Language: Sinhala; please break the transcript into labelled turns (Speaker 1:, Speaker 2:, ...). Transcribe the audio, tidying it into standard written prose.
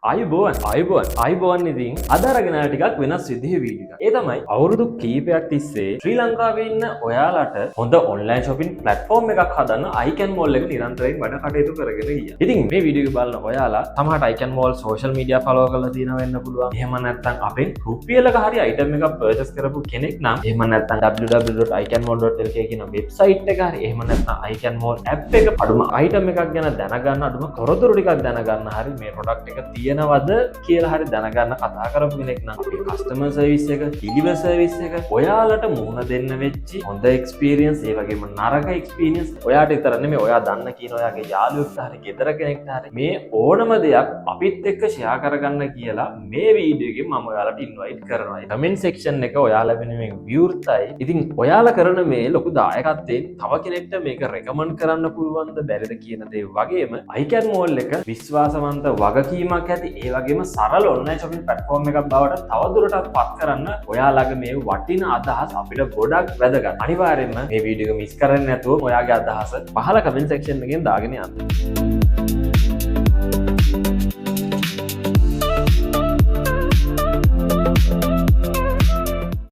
Speaker 1: අයිබෝන් ඉතින් අද අරගෙන ආව ටිකක් වෙනස් විදිහේ වීඩියෝ එකක්. ඒ තමයි අවුරුදු කීපයක් තිස්සේ ශ්‍රී ලංකාවේ ඉන්න ඔයාලට හොඳ ඔන්ලයින් shopping platform එකක් හදන්න iCan Mall එක නිරන්තරයෙන් වැඩ කටයුතු කරගෙන ගියා. ඉතින් මේ වීඩියෝ එක බලන ඔයාලා සමහරට iCan Mall social media follow කරලා තියෙනවා වෙන්න පුළුවන්. එහෙම නැත්නම් අපෙන් රුපියලක හරි item එකක් purchase කරපු කෙනෙක් නම් එහෙම නැත්නම් www.icanmall.lk කියන website එක හරි එහෙම නැත්නම් iCan Mall app එක අඩුම item එකක් ගැන දැනගන්න අඩුම තොරතුරු ටිකක් දැනගන්න හරි මේ product එක තියෙනවද කියලා හරි දැනගන්න කතා කරපු කෙනෙක් නම් අපේ customer service එක, delivery service එක ඔයාලට මුහුණ දෙන්න වෙච්චි හොඳ experience ඒ වගේම නරක experience ඔයාට විතර නෙමෙයි ඔයා දන්න කියන ඔයාගේ යාළුවෙක්ට හරි ගෙදර කෙනෙක්ට හරි මේ ඕනම දෙයක් අපිත් එක්ක share කරගන්න කියලා මේ වීඩියෝ එකෙන් මම ඔයාලට invite කරනවා. comment section එක ඔයාලා වෙනුවෙන් විවෘතයි. ඉතින් ඔයාලා කරන මේ ලොකු දායකත්වයෙන් තව කෙනෙක්ට මේක recommend කරන්න පුළුවන්ද බැරිද කියන දේ වගේම iCan Mall එක විශ්වාසවන්ත වගකීමක් ඇති ඒ වගේම සරල online shopping platform එකක් බවට තවදුරටත් පත් කරන්න ඔයාලගේ මේ වටිනා අදහස් අපිට ගොඩක් වැදගත්. අනිවාර්යෙන්ම මේ වීඩියෝ එක මිස් කරන්නේ නැතුව ඔයාගේ අදහස පහළ comment section එකෙන් දාගෙන යන්න.